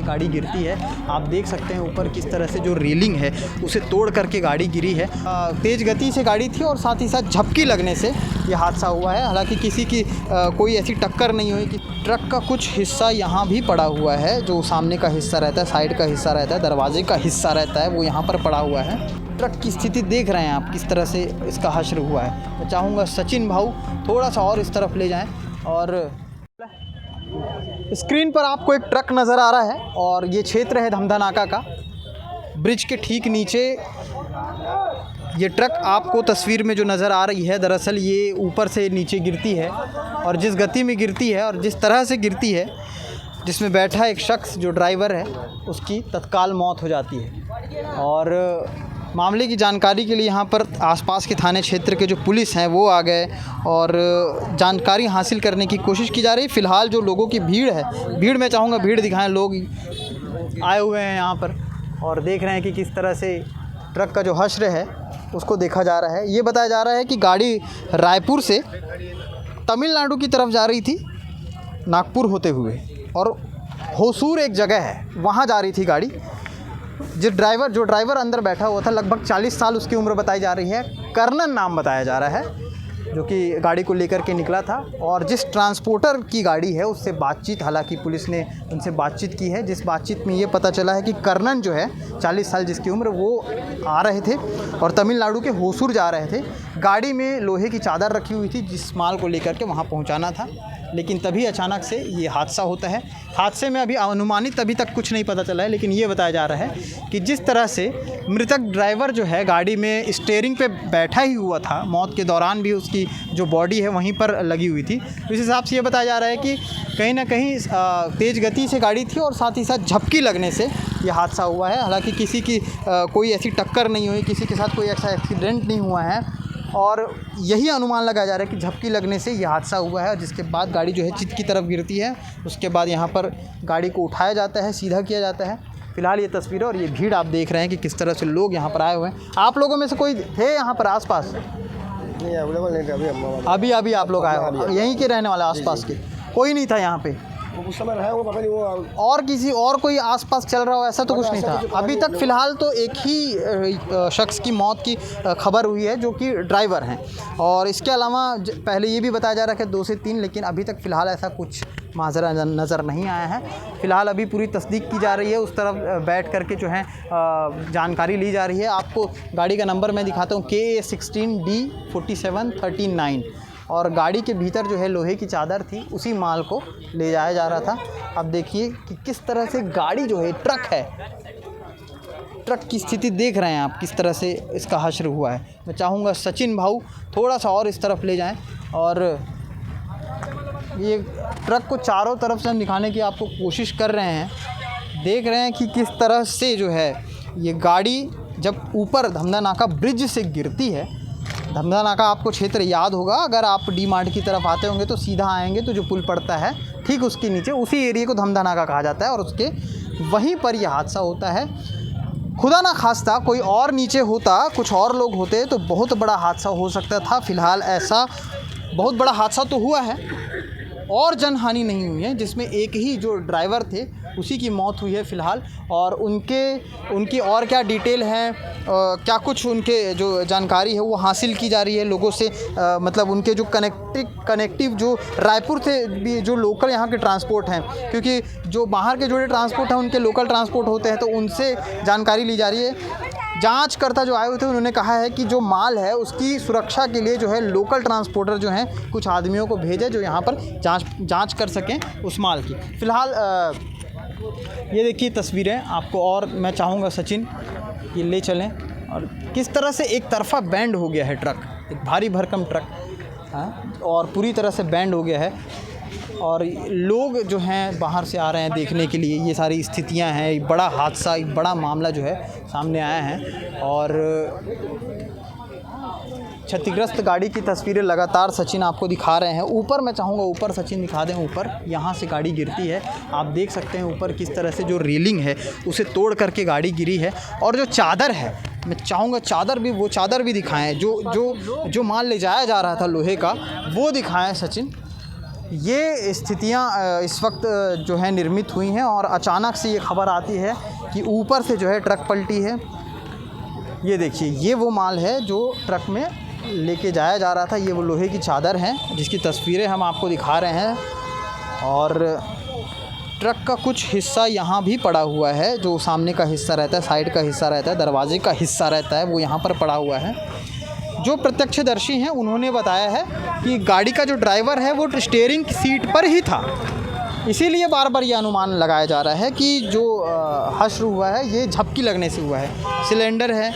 गाड़ी गिरती है। आप देख सकते हैं ऊपर किस तरह से जो रेलिंग है उसे तोड़ करके गाड़ी गिरी है। तेज़ गति से गाड़ी थी और साथ ही साथ झपकी लगने से ये हादसा हुआ है। हालांकि किसी की कोई ऐसी टक्कर नहीं हुई कि ट्रक का कुछ हिस्सा यहाँ भी पड़ा हुआ है, जो सामने का हिस्सा रहता है, साइड का हिस्सा रहता है, दरवाजे का हिस्सा रहता है, वो यहाँ पर पड़ा हुआ है। ट्रक की स्थिति देख रहे हैं आप किस तरह से इसका हश्र हुआ है। मैं चाहूँगा सचिन भाऊ थोड़ा सा और इस तरफ ले जाएँ। और स्क्रीन पर आपको एक ट्रक नज़र आ रहा है और ये क्षेत्र है धमधा नाका का। ब्रिज के ठीक नीचे ये ट्रक आपको तस्वीर में जो नज़र आ रही है, दरअसल ये ऊपर से नीचे गिरती है और जिस गति में गिरती है और जिस तरह से गिरती है, जिसमें बैठा एक शख्स जो ड्राइवर है उसकी तत्काल मौत हो जाती है। और मामले की जानकारी के लिए यहाँ पर आसपास के थाने क्षेत्र के जो पुलिस हैं वो आ गए और जानकारी हासिल करने की कोशिश की जा रही है। फ़िलहाल जो लोगों की भीड़ है, भीड़ में चाहूँगा भीड़ दिखाएं, लोग आए हुए हैं यहाँ पर और देख रहे हैं कि किस तरह से ट्रक का जो हश्र है उसको देखा जा रहा है। ये बताया जा रहा है कि गाड़ी रायपुर से तमिलनाडु की तरफ जा रही थी नागपुर होते हुए और होसूर एक जगह है वहाँ जा रही थी गाड़ी। जो ड्राइवर अंदर बैठा हुआ था, लगभग 40 साल उसकी उम्र बताई जा रही है, कर्नन नाम बताया जा रहा है, जो कि गाड़ी को लेकर के निकला था। और जिस ट्रांसपोर्टर की गाड़ी है उससे बातचीत, हालांकि पुलिस ने उनसे बातचीत की है, जिस बातचीत में ये पता चला है कि कर्नन जो है 40 साल जिसकी उम्र, वो आ रहे थे और तमिलनाडु के होसूर जा रहे थे। गाड़ी में लोहे की चादर रखी हुई थी जिस माल को लेकर के वहाँ पहुँचाना था, लेकिन तभी अचानक से ये हादसा होता है। हादसे में अभी अनुमानित अभी तक कुछ नहीं पता चला है, लेकिन ये बताया जा रहा है कि जिस तरह से मृतक ड्राइवर जो है गाड़ी में स्टीयरिंग पे बैठा ही हुआ था, मौत के दौरान भी उसकी जो बॉडी है वहीं पर लगी हुई थी। तो इस हिसाब से ये बताया जा रहा है कि कहीं ना कहीं तेज़ गति से गाड़ी थी और साथ ही साथ झपकी लगने से ये हादसा हुआ है। हालांकि किसी की कोई ऐसी टक्कर नहीं हुई, किसी के साथ कोई ऐसा एक्सीडेंट नहीं हुआ है और यही अनुमान लगाया जा रहा है कि झपकी लगने से ये हादसा हुआ है। जिसके बाद गाड़ी जो है चित की तरफ गिरती है, उसके बाद यहाँ पर गाड़ी को उठाया जाता है, सीधा किया जाता है। फ़िलहाल ये तस्वीरें और ये भीड़ आप देख रहे हैं कि किस तरह से लोग यहाँ पर आए हुए हैं। आप लोगों में से कोई थे यहाँ पर आसपास? नहीं, अवेलेबल नहीं थे। अभी आप लोग आए हो, यहीं के रहने वाले आसपास के? कोई नहीं था यहाँ पे? उस समय है वो, पता नहीं वो और किसी और कोई आसपास चल रहा हो ऐसा तो कुछ नहीं था अभी तक? फ़िलहाल तो एक ही शख्स की मौत की खबर हुई है जो कि ड्राइवर हैं, और इसके अलावा पहले ये भी बताया जा रहा है कि 2 से 3, लेकिन अभी तक फ़िलहाल ऐसा कुछ माजरा नज़र नहीं आया है। फ़िलहाल अभी पूरी तस्दीक की जा रही है, उस तरफ बैठ कर के जो है जानकारी ली जा रही है। आपको गाड़ी का नंबर मैं दिखाता हूँ, KA16D 4739, और गाड़ी के भीतर जो है लोहे की चादर थी, उसी माल को ले जाया जा रहा था। अब देखिए कि किस तरह से गाड़ी जो है, ट्रक है, ट्रक की स्थिति देख रहे हैं आप किस तरह से इसका हश्र हुआ है। मैं चाहूँगा सचिन भाऊ थोड़ा सा और इस तरफ ले जाएं और ये ट्रक को चारों तरफ से हम दिखाने की आपको कोशिश कर रहे हैं। देख रहे हैं कि किस तरह से जो है ये गाड़ी जब ऊपर धमधा नाका ब्रिज से गिरती है। धमधा नाका आपको क्षेत्र याद होगा, अगर आप डी मार्ट की तरफ आते होंगे तो सीधा आएंगे तो जो पुल पड़ता है ठीक उसके नीचे, उसी एरिया को धमधा नाका कहा जाता है और उसके वहीं पर यह हादसा होता है। खुदा ना खास्ता कोई और नीचे होता, कुछ और लोग होते तो बहुत बड़ा हादसा हो सकता था। फ़िलहाल ऐसा बहुत बड़ा हादसा तो हुआ है और जनहानि नहीं हुई है, जिसमें एक ही जो ड्राइवर थे उसी की मौत हुई है फ़िलहाल। और उनकी और क्या डिटेल है, क्या कुछ उनके जो जानकारी है वो हासिल की जा रही है लोगों से। मतलब उनके जो कनेक्टिव जो रायपुर से भी जो लोकल यहाँ के ट्रांसपोर्ट हैं, क्योंकि जो बाहर के जो ट्रांसपोर्ट हैं उनके लोकल ट्रांसपोर्ट होते हैं, तो उनसे जानकारी ली जा रही है। जांचकर्ता जो आए हुए थे उन्होंने कहा है कि जो माल है उसकी सुरक्षा के लिए जो है लोकल ट्रांसपोर्टर जो हैं कुछ आदमियों को भेजे जो यहाँ पर जांच कर सकें उस माल की। फ़िलहाल ये देखिए तस्वीरें आपको, और मैं चाहूँगा सचिन ये ले चलें और किस तरह से एक तरफा बैंड हो गया है ट्रक, एक भारी भरकम ट्रक, हाँ, और पूरी तरह से बैंड हो गया है। और लोग जो हैं बाहर से आ रहे हैं देखने के लिए। ये सारी स्थितियां हैं, एक बड़ा हादसा, एक बड़ा मामला जो है सामने आया है। और क्षतिग्रस्त गाड़ी की तस्वीरें लगातार सचिन आपको दिखा रहे हैं। ऊपर मैं चाहूँगा ऊपर सचिन दिखा दें, ऊपर यहाँ से गाड़ी गिरती है, आप देख सकते हैं ऊपर किस तरह से जो रेलिंग है उसे तोड़ करके गाड़ी गिरी है। और जो चादर है, मैं चाहूँगा वो चादर भी दिखाएं, जो माल ले जाया जा रहा था लोहे का, वो दिखाएं सचिन। ये स्थितियाँ इस वक्त जो है निर्मित हुई हैं और अचानक से ये खबर आती है कि ऊपर से जो है ट्रक पलटी है। ये देखिए, ये वो माल है जो ट्रक में लेके जाया जा रहा था। ये वो लोहे की चादर है जिसकी तस्वीरें हम आपको दिखा रहे हैं, और ट्रक का कुछ हिस्सा यहाँ भी पड़ा हुआ है। जो सामने का हिस्सा रहता है, साइड का हिस्सा रहता है, दरवाजे का हिस्सा रहता है, वो यहाँ पर पड़ा हुआ है। जो प्रत्यक्षदर्शी हैं उन्होंने बताया है कि गाड़ी का जो ड्राइवर है वो स्टीयरिंग सीट पर ही था। इसीलिए बार बार ये अनुमान लगाया जा रहा है कि जो हश्र हुआ है ये झपकी लगने से हुआ है। सिलेंडर है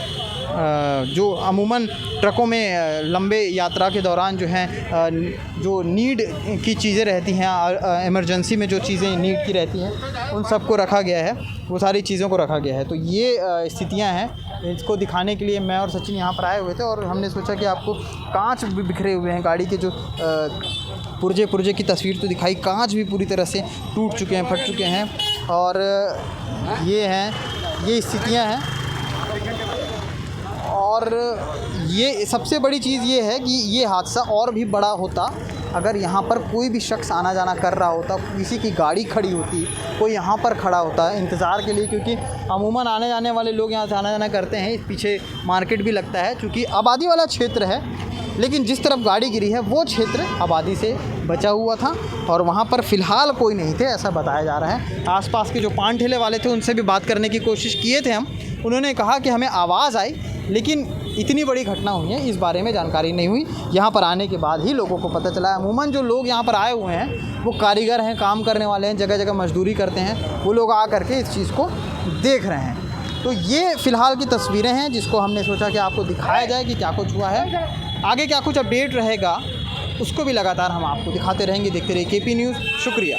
जो अमूमन ट्रकों में लंबे यात्रा के दौरान जो हैं जो नीड की चीज़ें रहती हैं, इमरजेंसी में जो चीज़ें नीड की रहती हैं उन सबको रखा गया है, वो सारी चीज़ों को रखा गया है। तो ये स्थितियां हैं, इसको दिखाने के लिए मैं और सचिन यहाँ पर आए हुए थे और हमने सोचा कि आपको कांच भी बिखरे हुए हैं, गाड़ी के जो पुर्जे की तस्वीर तो दिखाई, कांच भी पूरी तरह से टूट चुके हैं, फट चुके हैं, और ये स्थितियाँ हैं। और ये सबसे बड़ी चीज़ ये है कि ये हादसा और भी बड़ा होता अगर यहाँ पर कोई भी शख्स आना जाना कर रहा होता, किसी की गाड़ी खड़ी होती, कोई यहाँ पर खड़ा होता इंतज़ार के लिए, क्योंकि अमूमन आने जाने वाले लोग यहाँ से आना जाना करते हैं। पीछे मार्केट भी लगता है, चूँकि आबादी वाला क्षेत्र है, लेकिन जिस तरफ गाड़ी गिरी है वो क्षेत्र आबादी से बचा हुआ था और वहाँ पर फ़िलहाल कोई नहीं थे, ऐसा बताया जा रहा है। आसपास के जो पान ठेले वाले थे उनसे भी बात करने की कोशिश किए थे हम, उन्होंने कहा कि हमें आवाज़ आई, लेकिन इतनी बड़ी घटना हुई है इस बारे में जानकारी नहीं हुई। यहाँ पर आने के बाद ही लोगों को पता चला। अमूमन जो लोग यहाँ पर आए हुए हैं वो कारीगर हैं, काम करने वाले हैं, जगह जगह मजदूरी करते हैं, वो लोग आ करके इस चीज़ को देख रहे हैं। तो ये फ़िलहाल की तस्वीरें हैं जिसको हमने सोचा कि आपको दिखाया जाए कि क्या कुछ हुआ है। आगे क्या कुछ अपडेट रहेगा उसको भी लगातार हम आपको दिखाते रहेंगे। देखते रहिए KP न्यूज़। शुक्रिया।